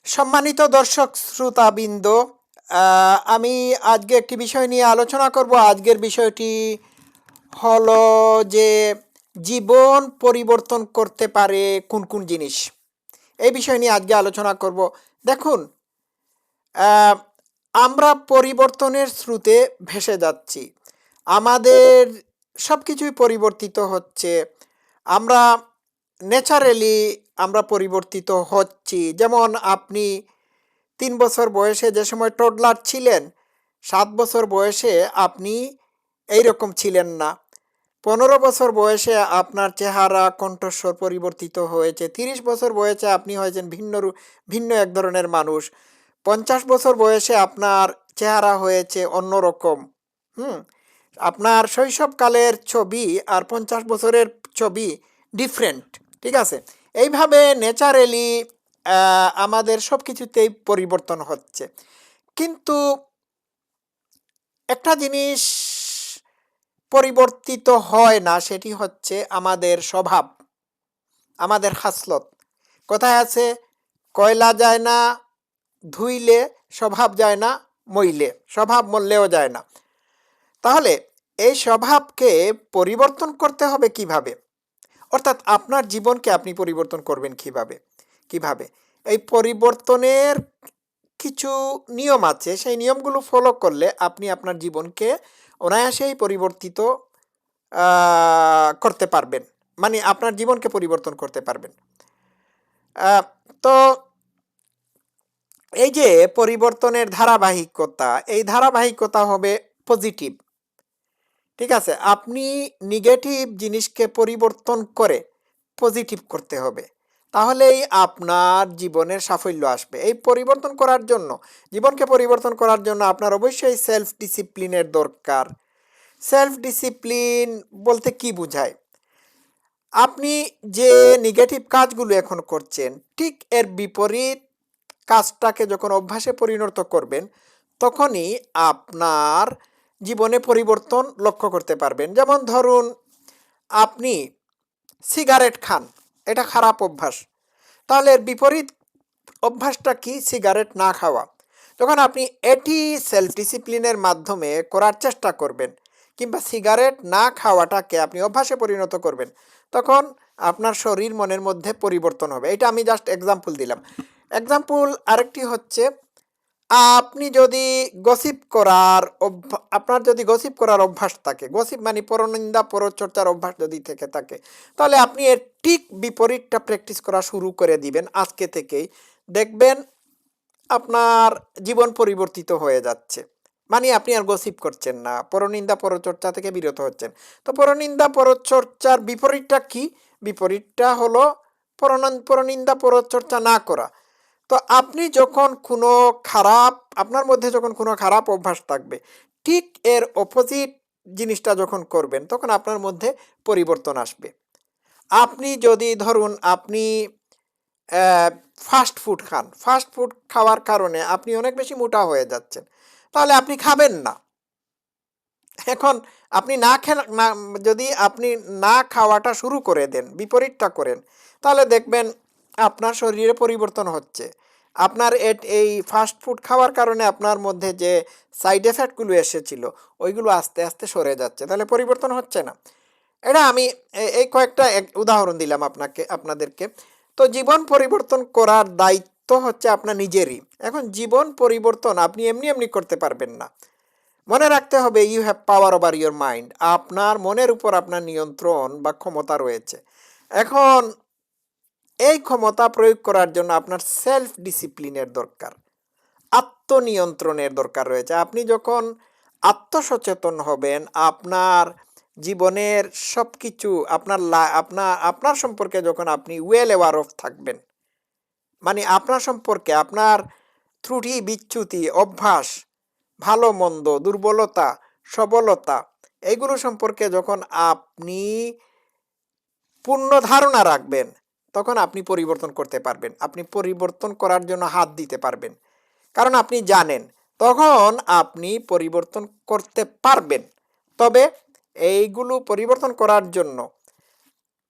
সম্মানিত দর্শক শ্রোতাবৃন্দ, আমি আজকে একটি বিষয় নিয়ে আলোচনা করব। আজকের বিষয়টি হলো যে জীবন পরিবর্তন করতে পারে কোন কোন জিনিস। এই বিষয় নিয়ে আজকে আলোচনা করব। দেখুন, আহ, আমরা পরিবর্তনের স্রোতে ভেসে যাচ্ছি। আমাদের সব কিছুই পরিবর্তিত হচ্ছে। আমরা ন্যাচারালি আমরা পরিবর্তিত হচ্ছি। যেমন আপনি 3 বছর বয়সে যে সময় টডলার ছিলেন, 7 বছর বয়সে আপনি এইরকম ছিলেন না। 15 বছর বয়সে আপনার চেহারা কণ্ঠস্বর পরিবর্তিত হয়েছে। 30 বছর বয়সে আপনি হয়েছেন ভিন্ন এক ধরনের মানুষ। 50 বছর বয়সে আপনার চেহারা হয়েছে অন্যরকম। হুম আপনার শৈশবকালের ছবি আর 50 বছরের ছবি ডিফারেন্ট। ঠিক আছে? এইভাবে ন্যাচারালি আমাদের সব কিছুতেই পরিবর্তন হচ্ছে। কিন্তু একটা জিনিস পরিবর্তিত হয় না, সেটি হচ্ছে আমাদের স্বভাব, আমাদের খাসলত। কথায় আছে, কয়লা যায় না ধুইলে, স্বভাব যায় না মইলে, স্বভাব মরলেও যায় না। তাহলে এই স্বভাবকে পরিবর্তন করতে হবে কিভাবে? অর্থাৎ আপনার জীবনকে আপনি পরিবর্তন করবেন কিভাবে? কিভাবে এই পরিবর্তনের কিছু নিয়ম আছে। সেই নিয়মগুলো ফলো করলে আপনি আপনার জীবনকে অনায়াসেই পরিবর্তিত করতে পারবেন। মানে আপনার জীবনকে পরিবর্তন করতে পারবেন। তো এই যে পরিবর্তনের ধারাবাহিকতা, এই ধারাবাহিকতা হবে পজিটিভ। ঠিক আছে? আপনি নেগেটিভ জিনিসকে পরিবর্তন করে পজিটিভ করতে হবে। তাহলেই আপনার জীবনের সাফল্য আসবে। এই পরিবর্তন করার জন্য, জীবনকে পরিবর্তন করার জন্য আপনার অবশ্যই সেলফ ডিসিপ্লিনের দরকার। সেলফ ডিসিপ্লিন বলতে কি বোঝায়? আপনি যে নেগেটিভ কাজগুলো এখন করছেন, ঠিক এর বিপরীত কাজটাকে যখন অভ্যাসে পরিণত করবেন, তখনই আপনার জীবনে পরিবর্তন লক্ষ্য করতে পারবেন। যেমন ধরুন, আপনি সিগারেট খান, এটা খারাপ অভ্যাস। তাহলে এর বিপরীত অভ্যাসটা কি? সিগারেট না খাওয়া। যখন আপনি এটি সেলফ ডিসিপ্লিনের মাধ্যমে করার চেষ্টা করবেন, কিংবা সিগারেট না খাওয়াটাকে আপনি অভ্যাসে পরিণত করবেন, তখন আপনার শরীর মনের মধ্যে পরিবর্তন হবে। এটা আমি জাস্ট এক্সাম্পল দিলাম। এক্সাম্পল আরেকটি হচ্ছে, আপনি যদি আপনার যদি গসিপ করার অভ্যাস থাকে, গসিপ মানে পরনিন্দা পরচর্চার অভ্যাস যদি থেকে থাকে, তাহলে আপনি এর ঠিক বিপরীতটা প্র্যাকটিস করা শুরু করে দিবেন আজকে থেকেই। দেখবেন আপনার জীবন পরিবর্তিত হয়ে যাচ্ছে। মানে আপনি আর গসিপ করছেন না, পরনিন্দা পরচর্চা থেকে বিরত হচ্ছেন। তো পরনিন্দা পরচর্চার বিপরীতটা কি? বিপরীতটা হলো পরনিন্দা পরচর্চা না করা। তো আপনি যখন কোনো খারাপ, আপনার মধ্যে যখন কোনো খারাপ অভ্যাস থাকবে, ঠিক এর অপোজিট জিনিসটা যখন করবেন, তখন আপনার মধ্যে পরিবর্তন আসবে। আপনি যদি ধরুন আপনি ফাস্ট ফুড খান, ফাস্ট ফুড খাওয়ার কারণে আপনি অনেক বেশি মোটা হয়ে যাচ্ছেন, তাহলে আপনি খাবেন না। এখন আপনি না খেলে না, যদি আপনি না খাওয়াটা শুরু করে দেন, বিপরীতটা করেন, তাহলে দেখবেন আপনার শরীরে পরিবর্তন হচ্ছে। আপনার এই ফাস্ট ফুড খাওয়ার কারণে আপনার মধ্যে যে সাইড এফেক্টগুলো এসেছিল, ওইগুলো আস্তে আস্তে সরে যাচ্ছে। তাহলে পরিবর্তন হচ্ছে না? এটা আমি এই কয়েকটা উদাহরণ দিলাম আপনাদেরকে। তো জীবন পরিবর্তন করার দায়িত্ব হচ্ছে আপনার নিজেরই। এখন জীবন পরিবর্তন আপনি এমনি এমনি করতে পারবেন না। মনে রাখতে হবে, you have power over your mind. আপনার মনের উপর আপনার নিয়ন্ত্রণ বা ক্ষমতা রয়েছে। এখন এই ক্ষমতা প্রয়োগ করার জন্য আপনার সেলফ ডিসিপ্লিনের দরকার, আত্মনিয়ন্ত্রণের দরকার রয়েছে। আপনি যখন আত্মসচেতন হবেন, আপনার জীবনের সব কিছু আপনার সম্পর্কে যখন আপনি ওয়েল অ্যাওয়ার অফ থাকবেন, মানে আপনার সম্পর্কে আপনার ত্রুটি বিচ্যুতি অভ্যাস, ভালো মন্দ, দুর্বলতা, সবলতা, এইগুলো সম্পর্কে যখন আপনি পূর্ণ ধারণা রাখবেন, তখন আপনি পরিবর্তন করতে পারবেন। আপনি পরিবর্তন করার জন্য হাত দিতে পারবেন, কারণ আপনি জানেন। তখন আপনি পরিবর্তন করতে পারবেন। তবে এইগুলো পরিবর্তন করার জন্য,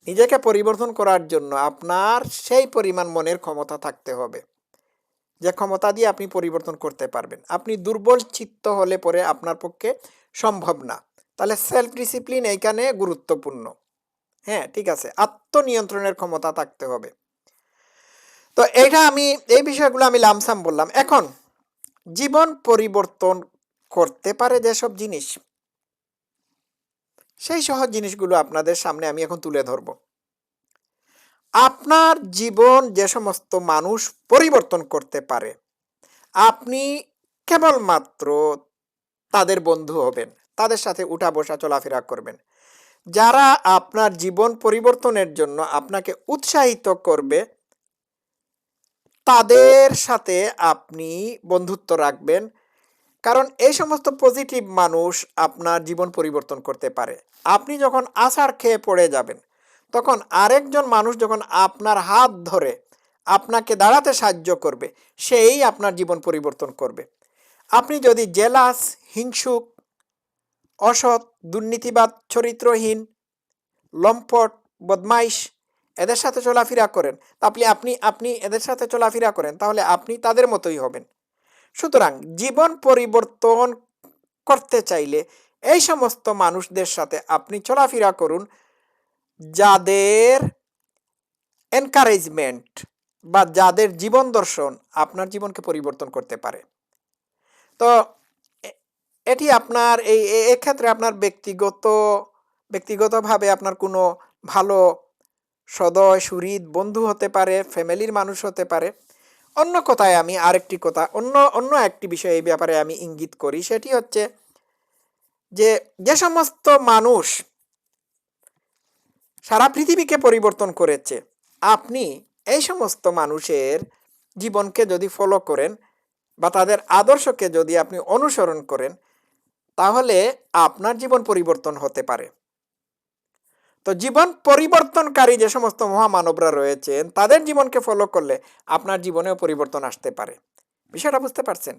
নিজেকে পরিবর্তন করার জন্য আপনার সেই পরিমাণ মনের ক্ষমতা থাকতে হবে। যে ক্ষমতা দিয়ে আপনি পরিবর্তন করতে পারবেন। আপনি দুর্বল চিত্ত হলে পরে আপনার পক্ষে সম্ভব না। তাহলে সেলফ ডিসিপ্লিন এইখানে গুরুত্বপূর্ণ। হ্যাঁ, ঠিক আছে। আত্মনিয়ন্ত্রণের ক্ষমতা থাকতে হবে। তো এই বিষয়গুলো আমি লামসাম বললাম। এখন জীবন পরিবর্তন করতে পারে যেসব জিনিস, সেই সহজ জিনিসগুলো আপনাদের সামনে আমি এখন তুলে ধরব। আপনার জীবন যে সমস্ত মানুষ পরিবর্তন করতে পারে, আপনি কেবলমাত্র তাদের বন্ধু হবেন, তাদের সাথে উঠা বসা চলাফেরা করবেন। যারা আপনার জীবন পরিবর্তনের জন্য আপনাকে উৎসাহিত করবে, তাদের সাথে আপনি বন্ধুত্ব রাখবেন। কারণ এই সমস্ত পজিটিভ মানুষ আপনার জীবন পরিবর্তন করতে পারে। আপনি যখন আছাড় খেয়ে পড়ে যাবেন, তখন আরেকজন মানুষ যখন আপনার হাত ধরে আপনাকে দাঁড়াতে সাহায্য করবে, সেই আপনার জীবন পরিবর্তন করবে। আপনি যদি জেলাস, হিংসুক, অসৎ, দুর্নীতিবাদ, চরিত্রহীন, লম্পট, বদমাইশ এদের সাথে চলাফেরা করেন, আপনি এদের সাথে চলাফেরা করেন, তাহলে আপনি তাদের মতোই হবেন। সুতরাং জীবন পরিবর্তন করতে চাইলে এই সমস্ত মানুষদের সাথে আপনি চলাফেরা করুন, যাদের এনকারেজমেন্ট বা যাদের জীবন দর্শন আপনার জীবনকে পরিবর্তন করতে পারে। তো এটি আপনার এক্ষেত্রে আপনার ব্যক্তিগতভাবে আপনার কোনো ভালো সদয় সুহৃদ বন্ধু হতে পারে, ফ্যামিলির মানুষ হতে পারে। অন্য কথায় আমি আরেকটি কথা, অন্য একটি বিষয় এই ব্যাপারে আমি ইঙ্গিত করি, সেটি হচ্ছে যে সমস্ত মানুষ সারা পৃথিবীকে পরিবর্তন করেছে, আপনি এই সমস্ত মানুষের জীবনকে যদি ফলো করেন বা তাদের আদর্শকে যদি আপনি অনুসরণ করেন, তাহলে আপনার জীবন পরিবর্তন হতে পারে। তো জীবন পরিবর্তনকারী যে সমস্ত মহামানবরা রয়েছেন, তাদের জীবনকে ফলো করলে আপনার জীবনেও পরিবর্তন আসতে পারে। বিষয়টা বুঝতে পারছেন?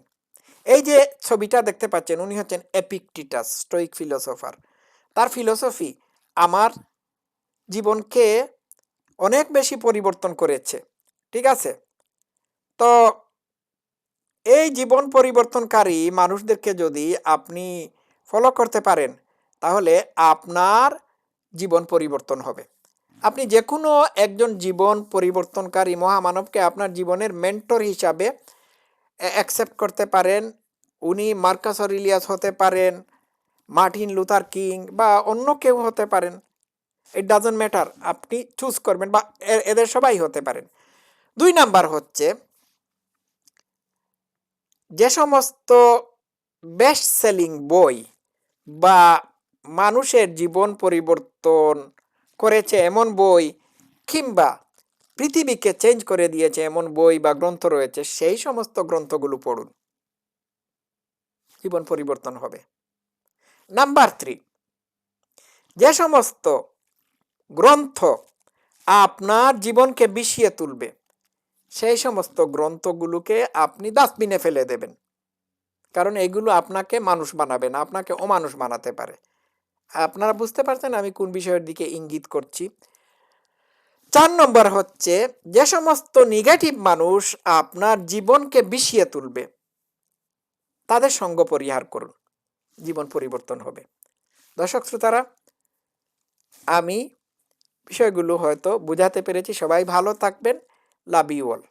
এই যে ছবিটা দেখতে পাচ্ছেন, উনি হচ্ছেন এপিকটিটাস, স্টোইক ফিলোসোফার। তার ফিলোসফি আমার জীবনকে অনেক বেশি পরিবর্তন করেছে। ঠিক আছে? তো এই জীবন পরিবর্তনকারী মানুষদেরকে যদি আপনি ফলো করতে পারেন, তাহলে আপনার জীবন পরিবর্তন হবে। আপনি যে কোনো একজন জীবন পরিবর্তনকারী মহামানবকে আপনার জীবনের মেন্টর হিসাবে অ্যাকসেপ্ট করতে পারেন। উনি মার্কাস অরেলিয়াস হতে পারেন, মার্টিন লুথার কিং বা অন্য কেউ হতে পারেন। ইট ডাজন্ট ম্যাটার, আপনি চুজ করবেন, বা এদের সবাই হতে পারেন। 2 নাম্বার হচ্ছে, যে সমস্ত বেস্ট সেলিং বই বা মানুষের জীবন পরিবর্তন করেছে এমন বই, কিংবা পৃথিবীকে চেঞ্জ করে দিয়েছে এমন বই বা গ্রন্থ রয়েছে, সেই সমস্ত গ্রন্থগুলো পড়ুন, জীবন পরিবর্তন হবে। নাম্বার 3, যে সমস্ত গ্রন্থ আপনার জীবনকে বিষিয়ে তুলবে, সেই সমস্ত গ্রন্থগুলোকে আপনি ডাস্টবিনে ফেলে দেবেন। কারণ এগুলো আপনাকে মানুষ বানাবে না, আপনাকে অমানুষ বানাতে পারে। আপনারা বুঝতে পারছেন আমি কোন বিষয়ের দিকে ইঙ্গিত করছি? 4 নম্বর হচ্ছে, যে সমস্ত নেগেটিভ মানুষ আপনার জীবনকে বিষিয়ে তুলবে, তাদের সঙ্গ পরিহার করুন, জীবন পরিবর্তন হবে। দর্শক শ্রোতারা, আমি বিষয়গুলো হয়তো বুঝাতে পেরেছি। সবাই ভালো থাকবেন। Love you all.